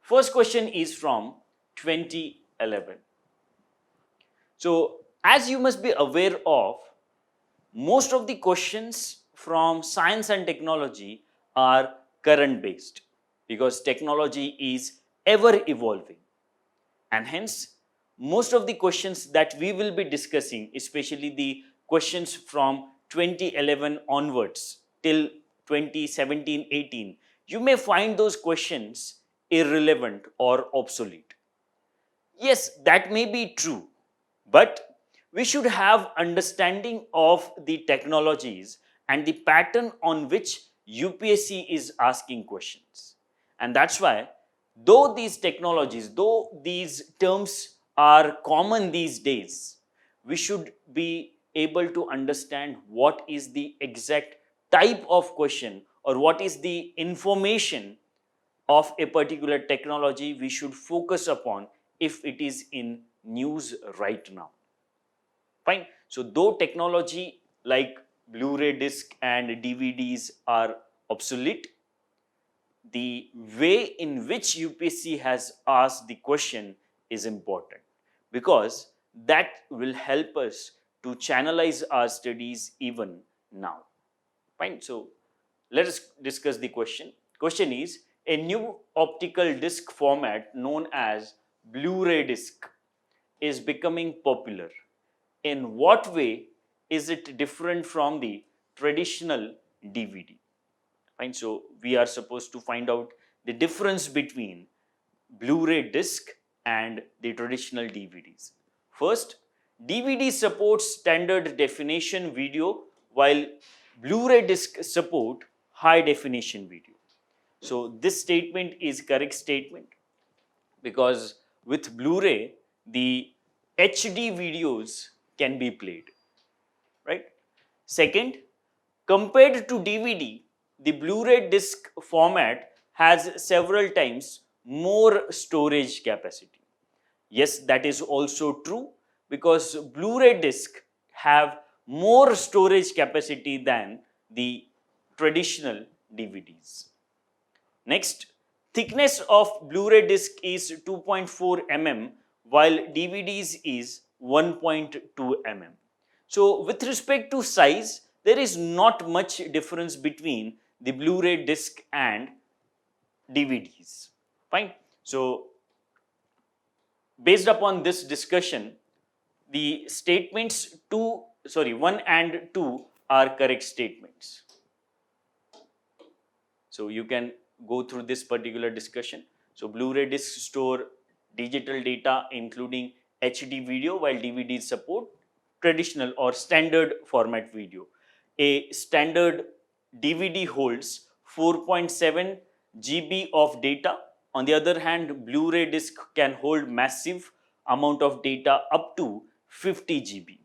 First question is from 2011. So, as you must be aware of, most of the questions from science and technology are current based because technology is ever evolving, and hence most of the questions that we will be discussing, especially the questions from 2011 onwards till 2017-18, you may find those questions irrelevant or obsolete. Yes, that may be true, but we should have understanding of the technologies and the pattern on which UPSC is asking questions. And that's why, though these technologies, though these terms are common these days, we should be able to understand what is the exact type of question or what is the information of a particular technology we should focus upon if it is in news right now. Fine. So, though technology like Blu-ray disc and DVDs are obsolete, the way in which UPSC has asked the question is important because that will help us to channelize our studies even now. Fine. So, let us discuss the question. Question is, a new optical disc format known as Blu-ray disc is becoming popular. In what way is it different from the traditional DVD? Fine. So, we are supposed to find out the difference between Blu-ray disc and the traditional DVDs. First, DVD supports standard definition video while Blu-ray disc support high definition video. So, this statement is correct statement because with Blu-ray, the HD videos can be played, right? Second, compared to DVD, the Blu-ray disc format has several times more storage capacity. Yes, that is also true because Blu-ray disc have more storage capacity than the traditional DVDs. Next, thickness of Blu-ray disc is 2.4 mm while DVDs is 1.2 mm. So, with respect to size, there is not much difference between the Blu-ray disc and DVDs. Fine. So, based upon this discussion, the statements 1 and 2 are correct statements. So, you can go through this particular discussion. So, Blu-ray disc store digital data including HD video while DVDs support traditional or standard format video. A standard DVD holds 4.7 GB of data. On the other hand, Blu-ray disc can hold massive amount of data up to 50 GB.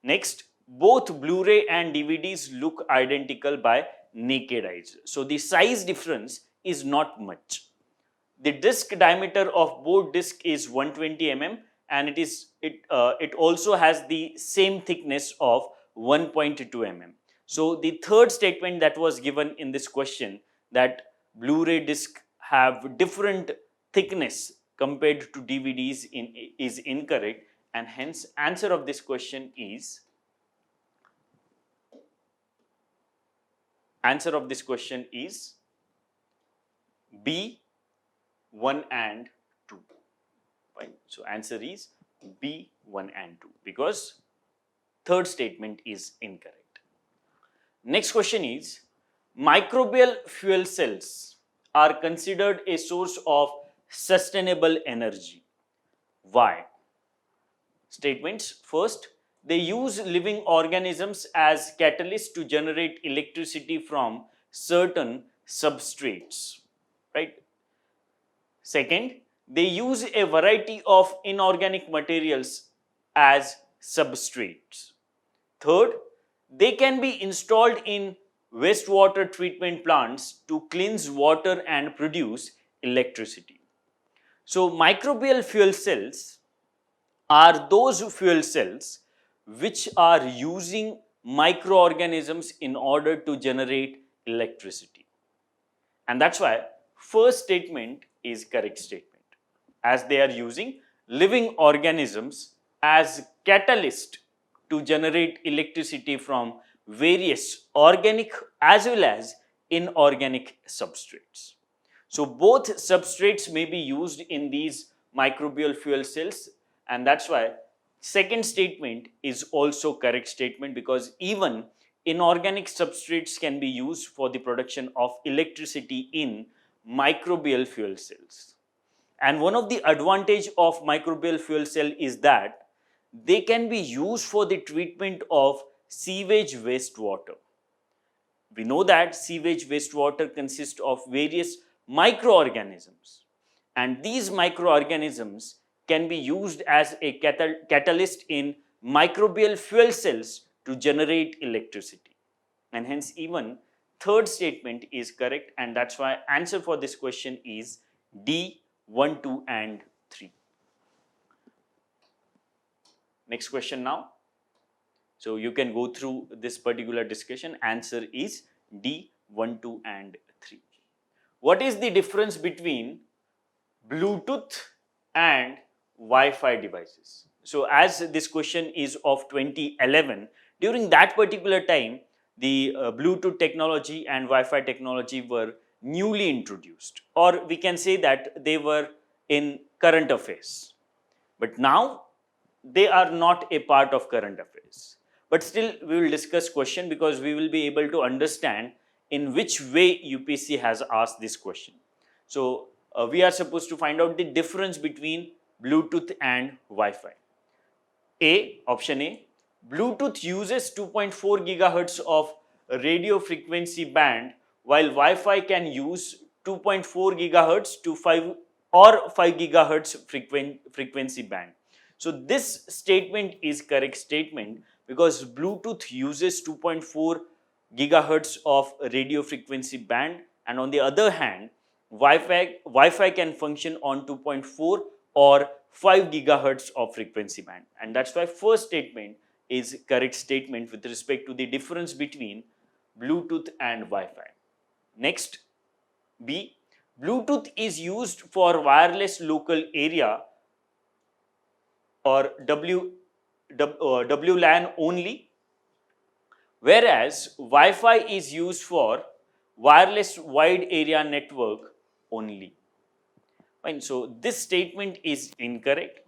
Next, both Blu-ray and DVDs look identical by naked eyes. So, the size difference is not much. The disc diameter of both discs is 120 mm and it also has the same thickness of 1.2 mm. So, the third statement that was given in this question, that Blu-ray disc have different thickness compared to DVDs is incorrect, and hence answer of this question is B, 1 and 2. Fine. So, answer is B, 1 and 2 because third statement is incorrect. Next question is, microbial fuel cells are considered a source of sustainable energy. Why? Statements. First, they use living organisms as catalysts to generate electricity from certain substrates, right? Second, they use a variety of inorganic materials as substrates. Third, they can be installed in wastewater treatment plants to cleanse water and produce electricity. So, microbial fuel cells are those fuel cells which are using microorganisms in order to generate electricity. And that's why first statement is correct statement, as they are using living organisms as catalyst to generate electricity from various organic as well as inorganic substrates. So both substrates may be used in these microbial fuel cells, and that's why second statement is also correct statement, because even inorganic substrates can be used for the production of electricity in microbial fuel cells. And one of the advantage of microbial fuel cell is that they can be used for the treatment of sewage wastewater. We know that sewage wastewater consists of various microorganisms, and these microorganisms can be used as a catalyst in microbial fuel cells to generate electricity. And hence even third statement is correct, and that's why answer for this question is D, 1, 2 and 3. Next question now. So you can go through this particular discussion. Answer is D, 1, 2 and 3. What is the difference between Bluetooth and Wi-Fi devices? So as this question is of 2011, during that particular time, the Bluetooth technology and Wi-Fi technology were newly introduced, or we can say that they were in current affairs. But now they are not a part of current affairs. But still we will discuss question, because we will be able to understand in which way UPSC has asked this question. So we are supposed to find out the difference between Bluetooth and Wi-Fi. Option A, Bluetooth uses 2.4 gigahertz of radio frequency band, while Wi-Fi can use 2.4 gigahertz to 5 or 5 gigahertz frequency band. So this statement is correct statement, because Bluetooth uses 2.4 gigahertz of radio frequency band, and on the other hand Wi-Fi can function on 2.4 or 5 gigahertz of frequency band, and that's why first statement is correct statement with respect to the difference between Bluetooth and Wi-Fi. Next, B, Bluetooth is used for wireless local area or WLAN only, whereas Wi-Fi is used for wireless wide area network only. Fine. So this statement is incorrect,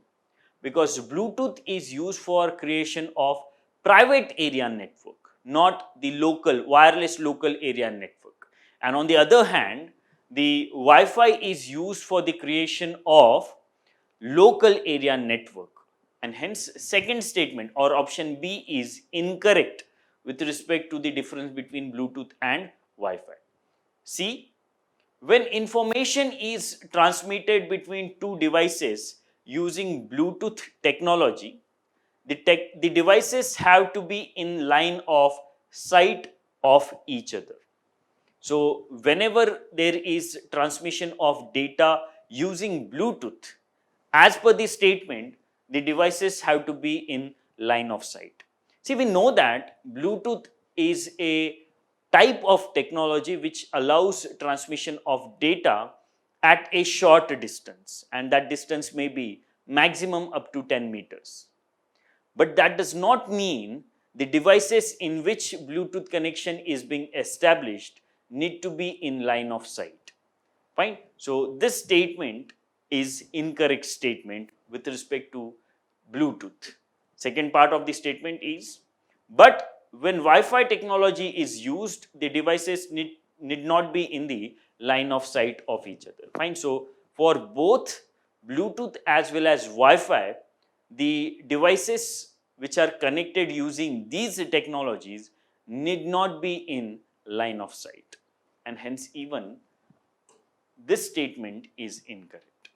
because Bluetooth is used for creation of private area network, not the wireless local area network. And on the other hand, the Wi-Fi is used for the creation of local area network, and hence second statement or option B is incorrect with respect to the difference between Bluetooth and Wi-Fi. C, when information is transmitted between two devices using Bluetooth technology, the devices have to be in line of sight of each other. So whenever there is transmission of data using Bluetooth, as per the statement, the devices have to be in line of sight. See, we know that Bluetooth is a type of technology which allows transmission of data at a short distance, and that distance may be maximum up to 10 meters. But that does not mean the devices in which Bluetooth connection is being established need to be in line of sight. Fine. So this statement is incorrect statement with respect to Bluetooth. Second part of the statement is, but when Wi-Fi technology is used, the devices need not be in the line of sight of each other. Fine. So for both Bluetooth as well as Wi-Fi, the devices which are connected using these technologies need not be in line of sight, and hence even this statement is incorrect.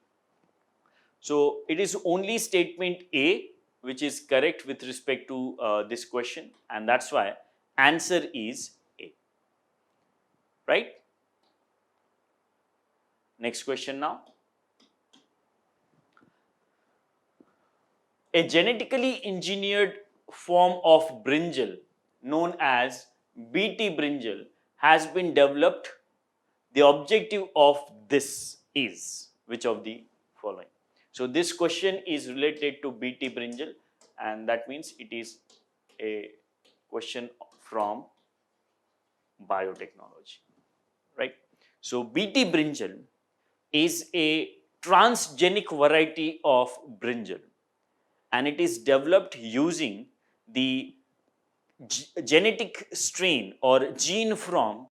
So it is only statement A which is correct with respect to this question, and that's why answer is A. Right? Next question now. A genetically engineered form of brinjal known as Bt-brinjal has been developed. The objective of this is, which of the following? So this question is related to Bt-brinjal, and that means it is a question from biotechnology, right? So Bt-brinjal is a transgenic variety of brinjal, and it is developed using the genetic strain or gene from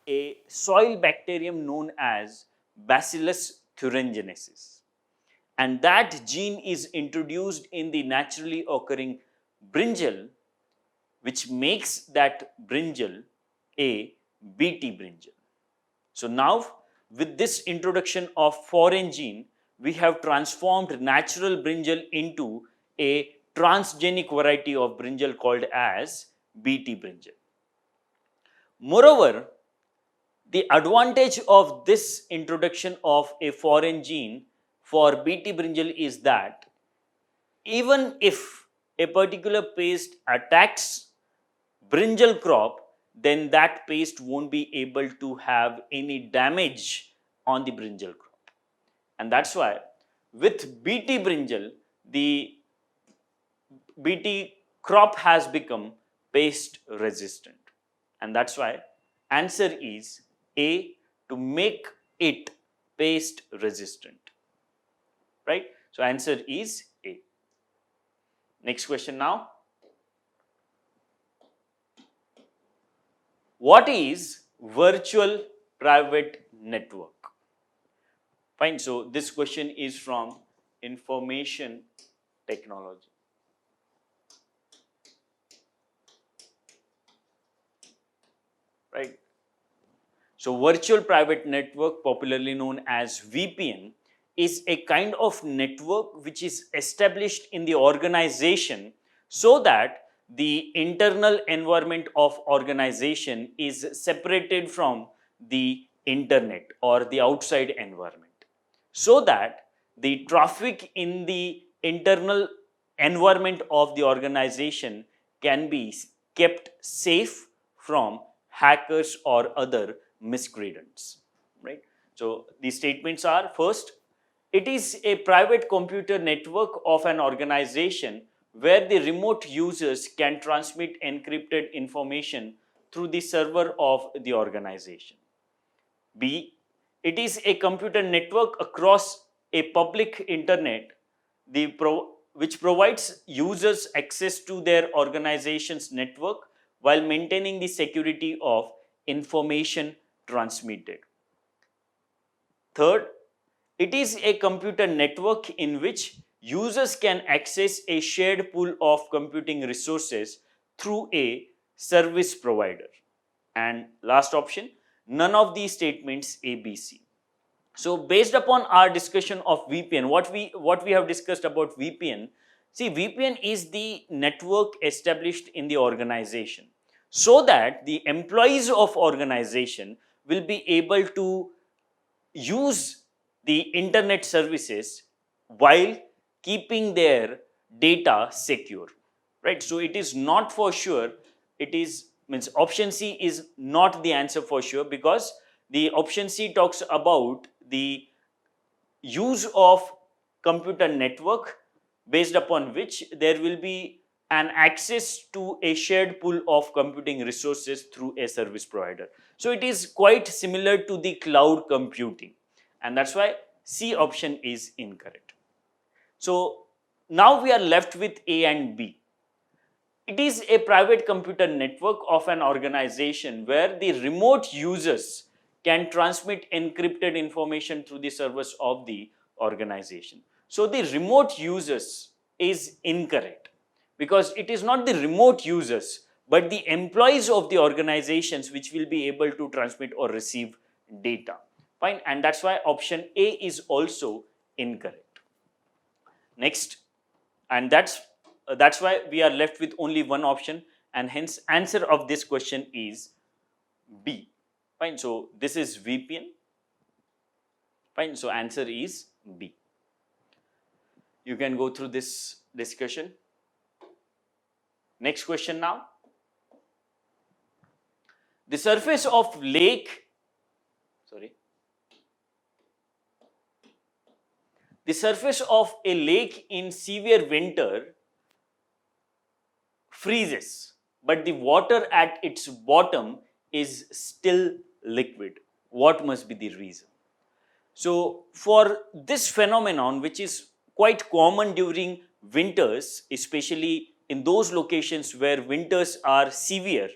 a soil bacterium known as Bacillus thuringiensis, and that gene is introduced in the naturally occurring brinjal, which makes that brinjal a Bt-brinjal. So now, with this introduction of foreign gene, we have transformed natural brinjal into a transgenic variety of brinjal called as Bt-brinjal. Moreover, the advantage of this introduction of a foreign gene for Bt-brinjal is that even if a particular pest attacks brinjal crop, then that pest won't be able to have any damage on the brinjal crop. And that's why with Bt-brinjal, the Bt crop has become pest resistant. And that's why answer is A, to make it pest resistant. Right? So answer is A. Next question now. What is virtual private network? Fine. So this question is from information technology. Right. So virtual private network, popularly known as VPN, is a kind of network which is established in the organization so that the internal environment of organization is separated from the internet or the outside environment, so that the traffic in the internal environment of the organization can be kept safe from hackers or other miscreants, right? So these statements are: first, it is a private computer network of an organization where the remote users can transmit encrypted information through the server of the organization. B, it is a computer network across a public internet which provides users access to their organization's network while maintaining the security of information transmitted. Third, it is a computer network in which users can access a shared pool of computing resources through a service provider. And last option, none of these statements A, B, C. So based upon our discussion of VPN, what we have discussed about VPN, see, VPN is the network established in the organization so that the employees of organization will be able to use the internet services while keeping their data secure, right? So it is not for sure, it is means option C is not the answer for sure, because the option C talks about the use of computer network based upon which there will be an access to a shared pool of computing resources through a service provider. So it is quite similar to the cloud computing, and that's why C option is incorrect. So now we are left with A and B. It is a private computer network of an organization where the remote users can transmit encrypted information through the servers of the organization. So the remote users is incorrect, because it is not the remote users but the employees of the organizations which will be able to transmit or receive data. Fine, and that's why option A is also incorrect. Next, and that's why we are left with only one option, and hence answer of this question is B. Fine, so this is VPN. Fine, so answer is B. You can go through this discussion. Next question now. The surface of lake, the surface of a lake in severe winter freezes, but the water at its bottom is still liquid. What must be the reason? So, for this phenomenon, which is quite common during winters, especially in those locations where winters are severe,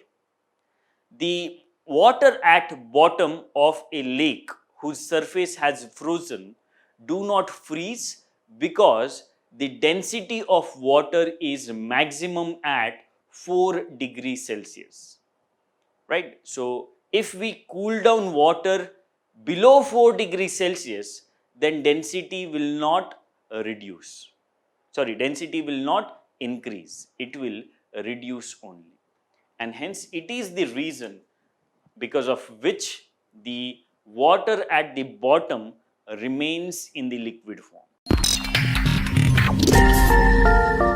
the water at bottom of a lake whose surface has frozen do not freeze because the density of water is maximum at 4 degrees Celsius, right? So, if we cool down water below 4 degrees Celsius, then density will not reduce. Sorry, density will not increase, it will reduce only. And hence, it is the reason because of which the water at the bottom remains in the liquid form.